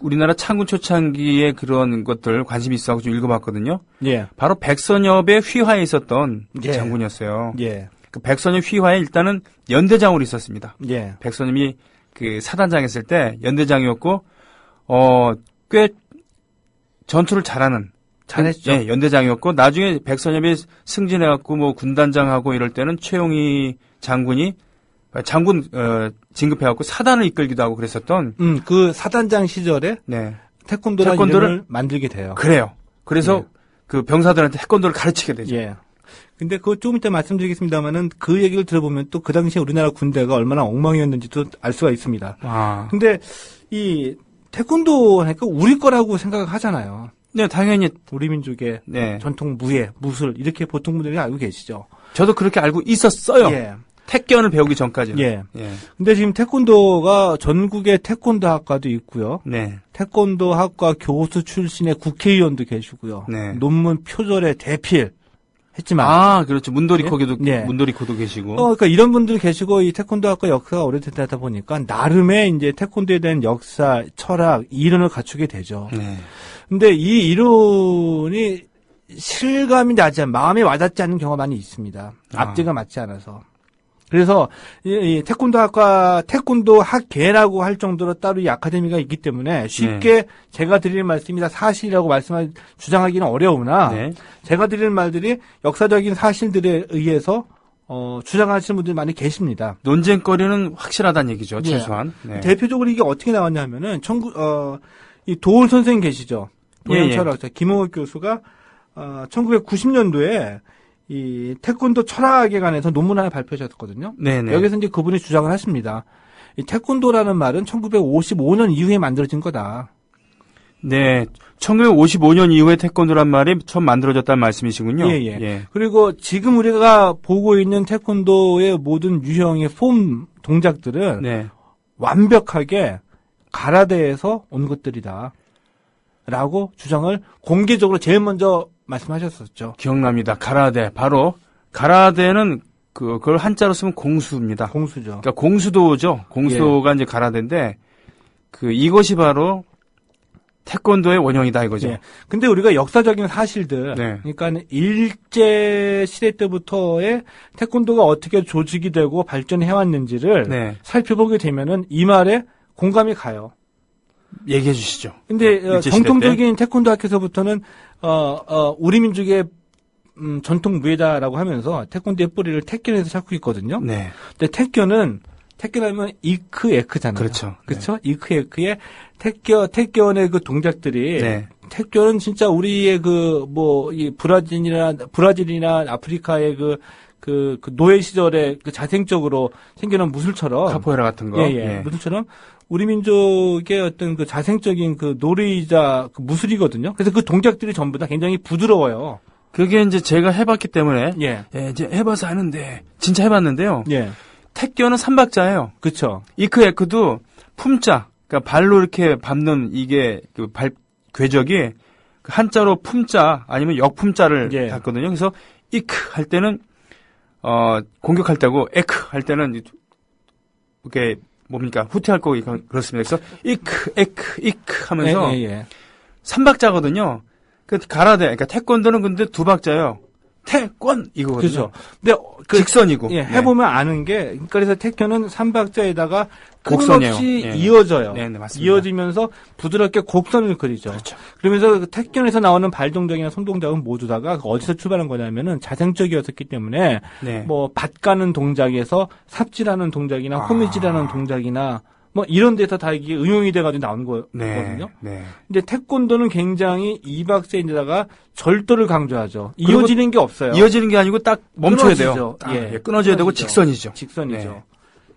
우리나라 창군 초창기의 그런 것들 관심이 있어서 좀 읽어봤거든요. 예. 바로 백선엽의 휘하에 있었던 예. 장군이었어요. 예. 그 백선엽 휘하에 일단은 연대장으로 있었습니다. 예. 백선엽이 그 사단장 했을 때 연대장이었고, 꽤 전투를 잘했죠. 예, 연대장이었고, 나중에 백선엽이 승진해갖고 뭐 군단장하고 이럴 때는 최용희 장군이 장군, 진급해갖고 사단을 이끌기도 하고 그랬었던. 그 사단장 시절에 네. 태권도를 만들게 돼요. 그래요. 그래서 그 병사들한테 태권도를 가르치게 되죠. 예. 근데 그거 조금 이따 말씀드리겠습니다만은 그 얘기를 들어보면 또 그 당시에 우리나라 군대가 얼마나 엉망이었는지도 알 수가 있습니다. 아. 근데 이 태권도 하니까 우리 거라고 생각을 하잖아요. 네, 당연히. 우리 민족의 네. 전통 무예, 무술 이렇게 보통 분들이 알고 계시죠. 저도 그렇게 알고 있었어요. 예. 태권을 배우기 전까지는. 예. 예. 근데 지금 태권도가 전국에 태권도 학과도 있고요. 네. 태권도 학과 교수 출신의 국회의원도 계시고요. 네. 논문 표절의 대필 했지만 아, 그렇죠. 문돌이 예? 코도 예. 문돌이 코도 계시고. 그러니까 이런 분들 계시고 이 태권도 학과 역사가 오래되다 보니까 나름의 이제 태권도에 대한 역사, 철학, 이론을 갖추게 되죠. 네. 근데 이 이론이 실감이 나지 않, 마음에 와닿지 않는 경우가 많이 있습니다. 앞뒤가 맞지 않아서. 그래서 이 태권도 학과, 태권도 학계라고 할 정도로 따로 이 아카데미가 있기 때문에 쉽게 제가 드릴 말씀이 다 사실이라고 주장하기는 어려우나 네. 제가 드릴 말들이 역사적인 사실들에 의해서 주장하시는 분들이 많이 계십니다. 논쟁거리는 확실하다는 얘기죠. 네. 최소한. 네. 대표적으로 이게 어떻게 나왔냐 하면은 이 도올 선생님 계시죠. 도연철학자 김홍욱 교수가 1990년도에 이 태권도 철학에 관해서 논문 하나 발표하셨거든요. 네네. 여기서 이제 그분이 주장을 하십니다. 이 태권도라는 말은 1955년 이후에 만들어진 거다. 네. 1955년 이후에 태권도란 말이 처음 만들어졌다는 말씀이시군요. 예. 그리고 지금 우리가 보고 있는 태권도의 모든 유형의 폼 동작들은 네. 완벽하게 가라데에서 온 것들이다. 라고 주장을 공개적으로 제일 먼저 말씀하셨었죠. 기억납니다. 가라데. 바로 가라데는 그걸 한자로 쓰면 공수입니다. 공수죠. 그러니까 공수도죠. 공수도가 이제 가라데인데 이것이 바로 태권도의 원형이다 이거죠. 예. 근데 우리가 역사적인 사실들, 네. 그러니까 일제 시대 때부터의 태권도가 어떻게 조직이 되고 발전해 왔는지를 네. 살펴보게 되면은 이 말에 공감이 가요. 얘기해 주시죠. 근데 일제 시대 정통적인 태권도 학에서부터는 우리 민족의 전통 무예다라고 하면서 태권도의 뿌리를 태견에서 찾고 있거든요. 네. 근데 태견하면 이크 에크잖아요. 그렇죠. 그렇죠? 이크 에크의 태견의 그 동작들이 네. 태견은 진짜 우리의 이 브라질이나 아프리카의 그 노예 시절에 그 자생적으로 생겨난 무술처럼 카포에라 같은 거. 예. 무술처럼 우리 민족의 어떤 그 자생적인 그 놀이이자 그 무술이거든요. 그래서 그 동작들이 전부 다 굉장히 부드러워요. 그게 이제 제가 해봤기 때문에 예. 이제 해봐서 아는데 진짜 해봤는데요. 예. 태견은 3박자예요. 그렇죠. 이크 에크도 품자, 그러니까 발로 이렇게 밟는 이게 그 궤적이 한자로 품자 아니면 역품자를 예. 닫거든요. 그래서 이크 할 때는 공격할 때고 에크 할 때는 이렇게 뭡니까 후퇴할 거고 그렇습니다. 그래서 이크 에크 하면서 예. 3박자거든요. 그 가라데, 그러니까 태권도는 근데 2박자예요. 태권 이거거든요. 그렇죠. 근데 직선이고. 예, 해보면 아는 게, 그러니까 그래서 태견은 3박자에다가 곡선이에요. 끊임없이 예. 이어져요. 네, 맞습니다. 이어지면서 부드럽게 곡선을 그리죠. 그렇죠. 그러면서 그 태견에서 나오는 발 동작이나 손 동작은 모두 다가 어디서 출발한 거냐면은 자생적이었기 때문에 네. 뭐 밭 가는 동작에서 삽질하는 동작이나 호미질하는 동작이나 뭐 이런 데서 다 이게 응용이 돼가지고 나온 거거든요. 네. 근데 태권도는 굉장히 2박자인데다가 절도를 강조하죠. 이어지는 게 없어요. 이어지는 게 아니고 딱 멈춰야 끊어지죠. 돼요. 딱, 예, 끊어져야 되고 끊어지죠. 직선이죠. 직선이죠. 네.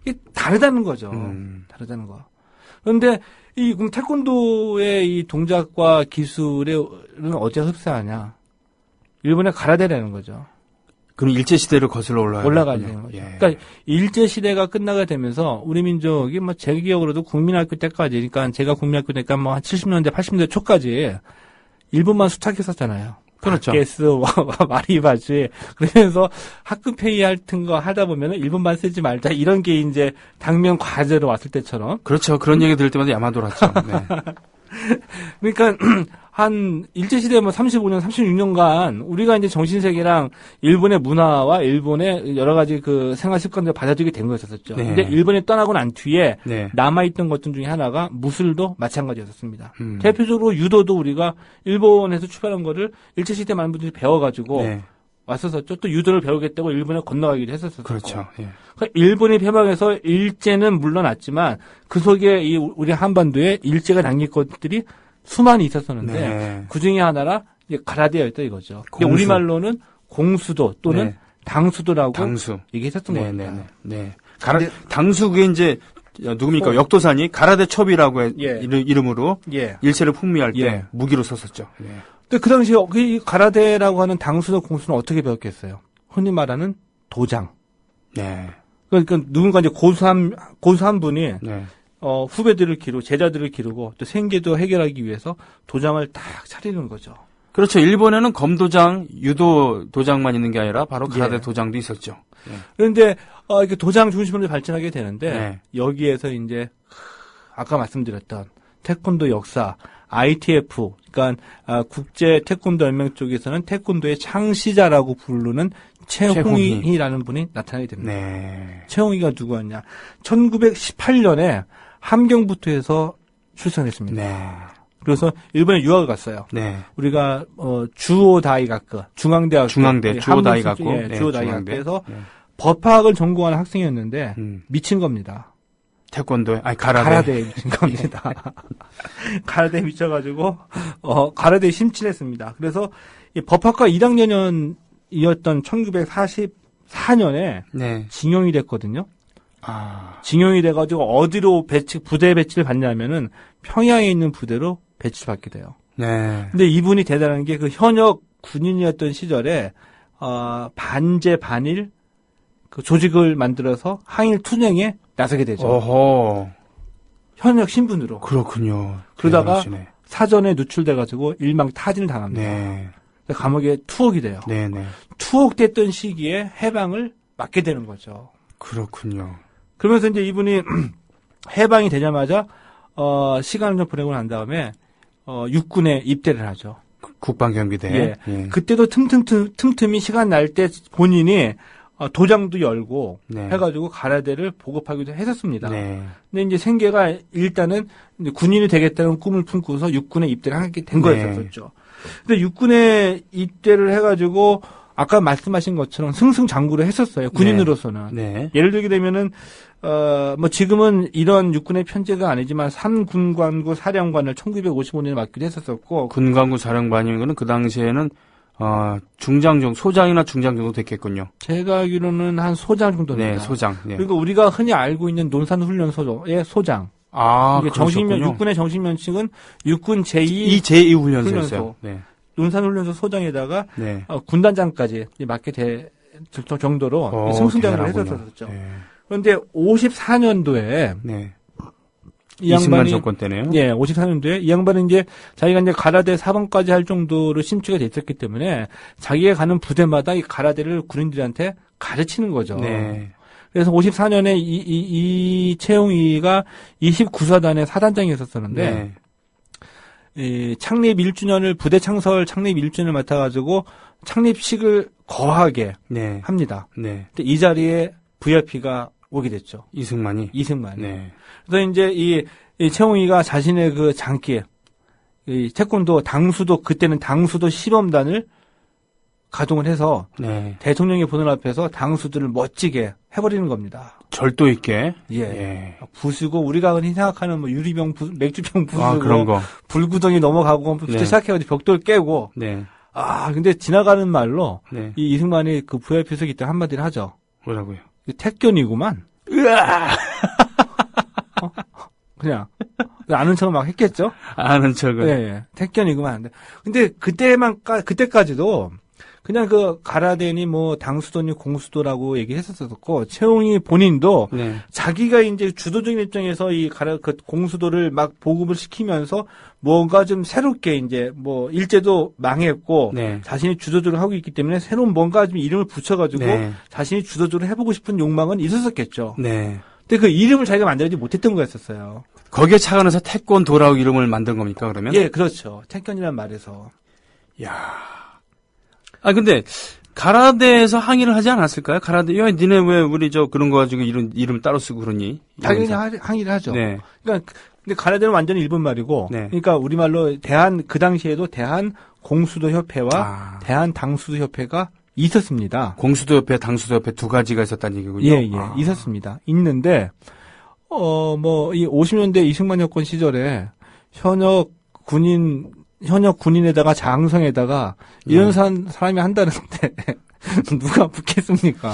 이게 다르다는 거죠. 음. 다르다는 거. 그런데 그럼 태권도의 이 동작과 기술은 어디서 흡사하냐? 일본의 가라데라는 거죠. 그럼 일제시대를 거슬러 올라가야 되는 거죠. 예. 그러니까 일제시대가 끝나게 되면서 우리 민족이 뭐 제 기억으로도 국민학교 때까지, 그러니까 제가 국민학교 때니까 뭐 한 70년대, 80년대 초까지 일본만 수탁했었잖아요. 그렇죠. 바게스, 마리바지. 그러면서 학급 회의 같은 거 하다 보면은 일본만 쓰지 말자. 이런 게 이제 당면 과제로 왔을 때처럼. 그렇죠. 그런 얘기 들을 때마다 야마돌았죠. 네. 그러니까 한 일제시대 뭐 35년, 36년간 우리가 이제 정신세계랑 일본의 문화와 일본의 여러 가지 그 생활 습관들을 받아들이게 된 거였었죠. 네. 근데 일본이 떠나고 난 뒤에 네. 남아있던 것들 중에 하나가 무술도 마찬가지였었습니다. 음. 대표적으로 유도도 우리가 일본에서 출발한 거를 일제시대 많은 분들이 배워가지고 네. 왔었었죠. 또 유도를 배우겠다고 일본에 건너가기도 했었었고. 그렇죠. 예. 그러니까 일본이 폐망해서 일제는 물러났지만 그 속에 우리 한반도에 일제가 남긴 것들이 수많이 있었었는데 네. 그 중에 하나가 이제 가라데였다 이거죠. 근데 공수. 우리말로는 공수도 또는 네. 당수도라고 당수. 얘기했었던 겁니다. 네. 당수 그게 이제 누굽니까? 역도산이 가라데 첩이라고 예. 이름으로 예. 일체를 풍미할 때 예. 무기로 썼었죠. 예. 근데 그 당시에 이 가라데라고 하는 당수도 공수는 어떻게 배웠겠어요? 흔히 말하는 도장. 네. 그러니까 누군가 이제 고수한 분이 네. 후배들을 기르고 제자들을 기르고 또 생계도 해결하기 위해서 도장을 딱 차리는 거죠. 그렇죠. 일본에는 검도장, 유도 도장만 있는 게 아니라 바로 가라데 예. 도장도 있었죠. 그런데 이렇게 도장 중심으로 발전하게 되는데 네. 여기에서 이제 아까 말씀드렸던 태권도 역사, ITF, 그러니까 국제 태권도 연맹 쪽에서는 태권도의 창시자라고 부르는 최홍희라는 분이 나타나게 됩니다. 네. 최홍희가 누구였냐? 1918년에 함경부터에서 출생했습니다. 네. 그래서 일본에 유학을 갔어요. 네. 우리가 주오 다이가크 중앙대학교 중앙대 주오 다이가쿠. 네, 주오 중앙대. 다이가크에서 네. 법학을 전공하는 학생이었는데 미친 겁니다. 태권도에 가라데. 가라데에 미친 겁니다. 가라데에 미쳐가지고 가라데에 심취했습니다. 그래서 이 법학과 1학년이었던 1944년에 네. 징용이 됐거든요. 아. 징용이 돼가지고 어디로 부대 배치를 받냐면은 평양에 있는 부대로 배치를 받게 돼요. 네. 근데 이분이 대단한 게 그 현역 군인이었던 시절에 반제 반일 그 조직을 만들어서 항일 투쟁에 나서게 되죠. 어허. 현역 신분으로. 그렇군요. 그러다가 대단하시네. 사전에 누출돼가지고 일망타진을 당합니다. 네. 감옥에 투옥이 돼요. 네네. 투옥됐던 시기에 해방을 맞게 되는 거죠. 그렇군요. 그러면서 이제 이분이 해방이 되자마자 시간을 좀 보내고 난 다음에 육군에 입대를 하죠. 국방경비대. 예. 그때도 틈틈이 시간 날 때 본인이 도장도 열고 네. 해가지고 가라데를 보급하기도 했었습니다. 네. 근데 이제 생계가 일단은 이제 군인이 되겠다는 꿈을 품고서 육군에 입대를 하게 된 거였었죠. 근데 육군에 입대를 해가지고 아까 말씀하신 것처럼 승승장구를 했었어요. 군인으로서는. 네. 예를 들게 되면은 뭐 지금은 이런 육군의 편제가 아니지만 삼군관구 사령관을 1955년에 맡기도 했었었고 군관구 사령관인 거는 그 당시에는 소장이나 중장 정도 됐겠군요. 제가 알기로는 한 소장 정도입니다. 네, 소장. 네. 그리고 우리가 흔히 알고 있는 논산훈련소의 소장. 이게 육군의 정식 명칭은 육군 제2 훈련소였어요. 네. 논산훈련소 소장에다가 네. 군단장까지 맡게 될 정도로 승승장구를 했었었죠. 네. 그런데 54년도에 네. 이 양반이 정권 때네요. 예, 54년도에 이 양반은 이제 자기가 이제 가라데 4번까지 할 정도로 심취가 돼 있었기 때문에 자기가 가는 부대마다 이 가라데를 군인들한테 가르치는 거죠. 네. 그래서 54년에 이 채용이가 29사단의 사단장이었었는데 네. 이 창립 1주년을 부대 창설 창립 1주년을 맡아가지고 창립식을 거하게 네. 합니다. 네. 근데 이 자리에 VIP가 오게 됐죠. 이승만이. 네. 그래서 이제 이 채용이가 자신의 그 장기, 이 태권도 그때는 당수도 시범단을 가동을 해서 네. 대통령이 보는 앞에서 당수들을 멋지게 해버리는 겁니다. 절도 있게. 예. 부수고 우리가 흔히 생각하는 뭐 유리병 맥주병 부수고 그런 거. 불구덩이 넘어가고 부터 네. 시작해가지고 벽돌 깨고. 네. 근데 지나가는 말로 네. 이 이승만이 그 VIP석에 있다 한마디를 하죠. 뭐라고요? 택견이구만. 으아! 그냥 아는 척을 막 했겠죠. 아는 척을. 예. 택견이구만. 근데 그때까지도 그냥 그 가라데니 뭐 당수도니 공수도라고 얘기했었었고 채용이 본인도 네. 자기가 이제 주도적인 입장에서 그 공수도를 막 보급을 시키면서 뭔가 좀 새롭게 이제 뭐 일제도 망했고 네. 자신이 주도적으로 하고 있기 때문에 새로운 뭔가 좀 이름을 붙여가지고 네. 자신이 주도적으로 해보고 싶은 욕망은 있었었겠죠. 네. 근데 그 이름을 자기가 만들지 못했던 거였었어요. 거기에 착안해서 태권도라고 이름을 만든 겁니까, 그러면? 예, 그렇죠. 택견이란 말에서. 야. 근데 가라데에서 항의를 하지 않았을까요? 가라데, 야, 니네 왜 우리 그런 거 가지고 이름 따로 쓰고 그러니? 당연히 항의를 하죠. 네. 그러니까 근데 가라데는 완전히 일본 말이고, 네. 그러니까 우리말로 그 당시에도 대한 공수도 협회와 대한 당수도 협회가 있었습니다. 공수도 협회, 당수도 협회 두 가지가 있었다는 얘기군요. 예, 있었습니다. 있는데, 이 50년대 이승만 여권 시절에 현역 군인 현역 군인에다가 장성에다가 이런 사람이 한다는데 누가 붙겠습니까?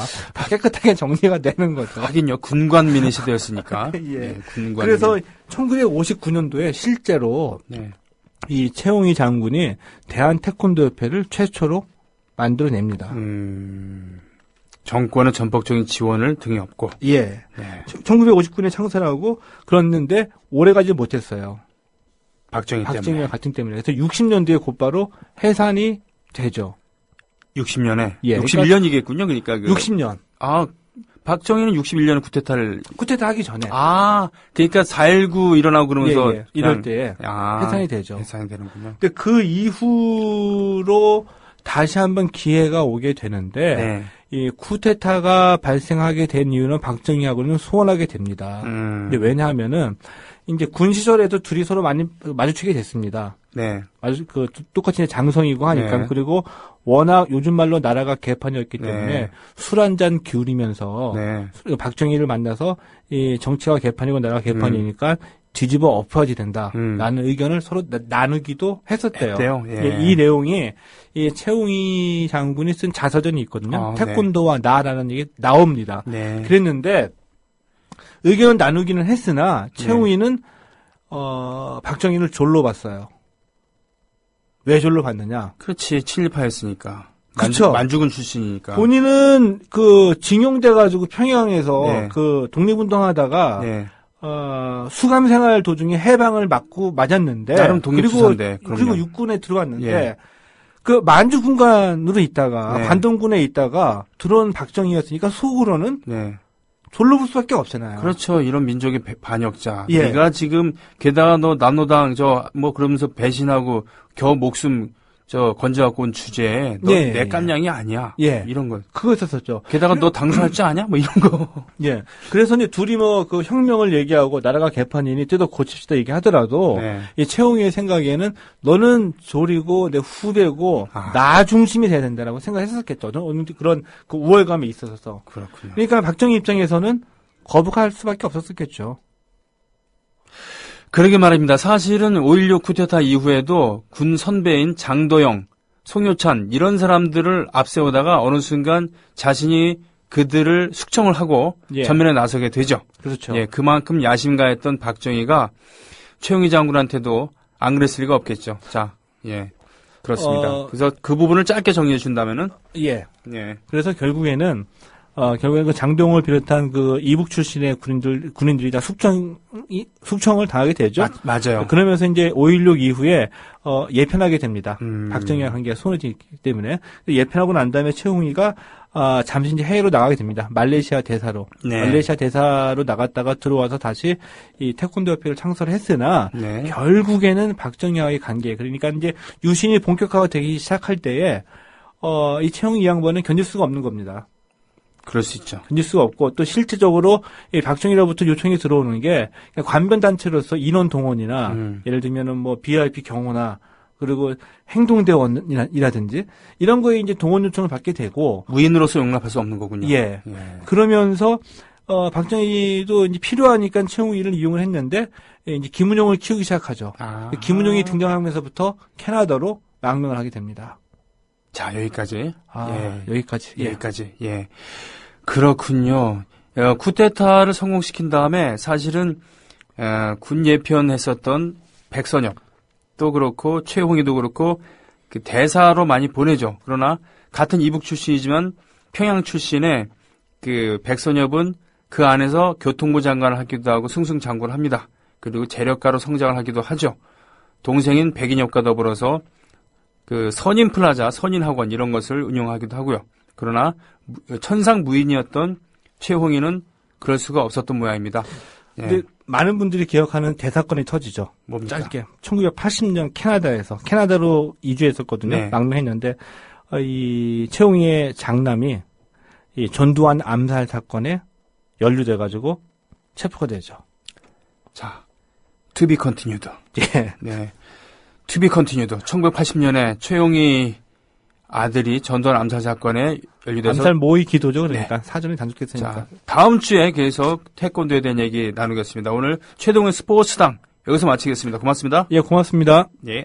깨끗하게 정리가 되는 거죠. 하긴요, 군관민의 시대였으니까. 예. 군관민. 그래서 1959년도에 실제로 네. 이 최홍희 장군이 대한태권도협회를 최초로 만들어냅니다. 정권의 전폭적인 지원을 등에 업고. 예. 네. 1959년에 창설하고 그랬는데 오래가지 못했어요. 박정희와 갈등 때문에. 그래서 60년대에 곧바로 해산이 되죠. 60년에. 예, 61년이겠군요. 그러니까 60년. 박정희는 61년에 쿠데타를. 쿠데타 하기 전에. 그러니까 4.19 일어나고 그러면서. 예. 이럴 때 해산이 되죠. 해산이 되는군요. 근데 그 이후로 다시 한번 기회가 오게 되는데, 네. 이 쿠데타가 발생하게 된 이유는 박정희하고는 소원하게 됩니다. 근데 왜냐하면은, 이제 군 시절에도 둘이 서로 많이 마주치게 됐습니다. 네. 똑같이 장성이고 하니까. 네. 그리고 워낙 요즘 말로 나라가 개판이었기 때문에 네. 술 한잔 기울이면서 네. 박정희를 만나서 이 정치가 개판이고 나라가 개판이니까 뒤집어 엎어야지 된다. 라는 의견을 서로 나누기도 했었대요. 예. 이 내용이 이 최홍희 장군이 쓴 자서전이 있거든요. 태권도와 나라는 얘기 나옵니다. 네. 그랬는데 의견을 나누기는 했으나 최홍희는 박정희를 졸로 봤어요. 왜 졸로 봤느냐? 그렇지. 친일파였으니까. 그쵸. 만주군 출신이니까. 본인은 징용돼가지고 평양에서 네. 독립운동하다가 네. 수감 생활 도중에 해방을 맞았는데 나름 독립투사인데 그리고 육군에 들어왔는데 예. 만주 군관으로 있다가 네. 관동군에 있다가 들어온 박정희였으니까 속으로는 네. 졸로 볼 수밖에 없잖아요. 그렇죠. 이런 민족의 반역자. 예. 네가 지금 게다가 너 남로당 그러면서 배신하고 겨우 목숨 건져갖고 온 주제에 너 내 깜냥이 아니야. 예. 이런 거. 그거 있었었죠. 게다가 너 당선할 줄 아냐? 이런 거. 예. 그래서 이제 둘이 혁명을 얘기하고 나라가 개판이니 뜯어 고칩시다 얘기하더라도 네. 이 최홍희의 생각에는 너는 조리고 내 후배고 나 중심이 돼야 된다라고 생각했었겠죠. 어느 그런 우월감이 있어서. 그렇군요. 그러니까 박정희 입장에서는 거부할 수밖에 없었겠죠. 그러게 말입니다. 사실은 5.16 쿠데타 이후에도 군 선배인 장도영, 송효찬 이런 사람들을 앞세우다가 어느 순간 자신이 그들을 숙청을 하고 전면에 나서게 되죠. 그렇죠. 예, 그만큼 야심가했던 박정희가 최홍희 장군한테도 안 그랬을 리가 없겠죠. 자, 예, 그렇습니다. 그래서 그 부분을 짧게 정리해 준다면은 예. 그래서 결국에는 그 장동을 비롯한 이북 출신의 군인들이 다 숙청을 당하게 되죠. 맞아요. 그러면서 이제 5.16 이후에, 예편하게 됩니다. 박정희와 관계가 소원해지기 때문에. 예편하고 난 다음에 최홍희가, 잠시 이제 해외로 나가게 됩니다. 말레이시아 대사로. 네. 말레이시아 대사로 나갔다가 들어와서 다시 이 태권도 협회를 창설했으나, 결국에는 박정희와의 관계, 그러니까 이제 유신이 본격화되기 시작할 때에, 이 최홍희 양반은 견딜 수가 없는 겁니다. 그럴 수 있죠. 견딜 수가 없고 또 실질적으로 이 박정희로부터 요청이 들어오는 게 관변 단체로서 인원 동원이나 예를 들면은 VIP 경호나 그리고 행동대원이라든지 이런 거에 이제 동원 요청을 받게 되고 무인으로서 용납할 수 없는 거군요. 예. 그러면서 박정희도 이제 필요하니까 최홍희를 이용을 했는데 이제 김은용을 키우기 시작하죠. 김은용이 등장하면서부터 캐나다로 망명을 하게 됩니다. 자, 여기까지. 여기까지. 여기까지. 예. 그렇군요. 쿠데타를 성공시킨 다음에 사실은 군 예편했었던 백선엽도 그렇고 최홍희도 그렇고 그 대사로 많이 보내죠. 그러나 같은 이북 출신이지만 평양 출신의 그 백선엽은 그 안에서 교통부 장관을 하기도 하고 승승장구를 합니다. 그리고 재력가로 성장을 하기도 하죠. 동생인 백인엽과 더불어서 그 선인플라자, 선인학원 이런 것을 운영하기도 하고요. 그러나 천상무인이었던 최홍희는 그럴 수가 없었던 모양입니다. 근데 많은 분들이 기억하는 대사건이 터지죠. 뭡니까? 짧게 1980년 캐나다로 이주했었거든요. 망명했는데 이 최홍희의 장남이 이 전두환 암살 사건에 연루돼가지고 체포가 되죠. 자, to be continued. 예. 네. To be continued. 1980년에 최홍희 아들이 전두환 암살 사건에 연루돼서 암살 모의 기도죠. 그러니까 사전에 단속했으니까. 자, 다음 주에 계속 태권도에 대한 얘기 나누겠습니다. 오늘 최동의 스포츠당 여기서 마치겠습니다. 고맙습니다. 예, 고맙습니다. 예.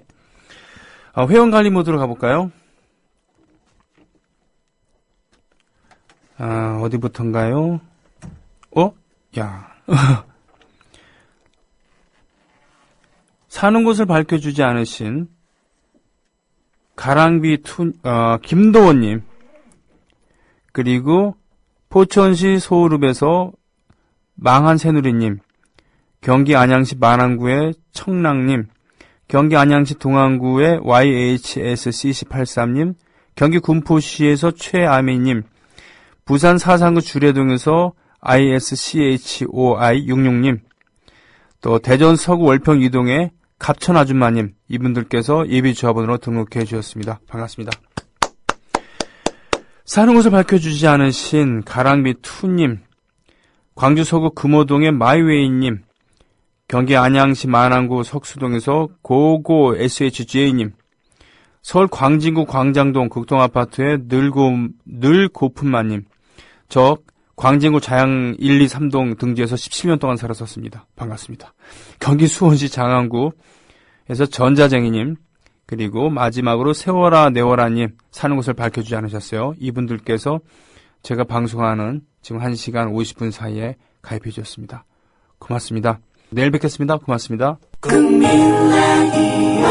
회원 관리 모드로 가볼까요? 어디부터인가요? 야. 사는 곳을 밝혀주지 않으신 가랑비 김도원님, 그리고 포천시 소울읍에서 망한 새누리님, 경기 안양시 만안구의 청랑님, 경기 안양시 동안구의 YHSCC83님, 경기 군포시에서 최아미님, 부산 사상구 주례동에서 ISCHOI66님, 또 대전 서구 월평 이동의 갑천 아줌마님, 이분들께서 예비조합원으로 등록해 주셨습니다. 반갑습니다. 사는 곳을 밝혀주지 않으신 가랑비투님, 광주 서구 금호동의 마이웨이님, 경기 안양시 만안구 석수동에서 고고 SHGA님, 서울 광진구 광장동 극동아파트의 늘고픈마님, 저 광진구 자양 1, 2, 3동 등지에서 17년 동안 살았었습니다. 반갑습니다. 경기 수원시 장안구에서 전자쟁이님, 그리고 마지막으로 세워라 내워라님, 사는 곳을 밝혀주지 않으셨어요. 이분들께서 제가 방송하는 지금 1시간 50분 사이에 가입해 주셨습니다. 고맙습니다. 내일 뵙겠습니다. 고맙습니다. 국민라디오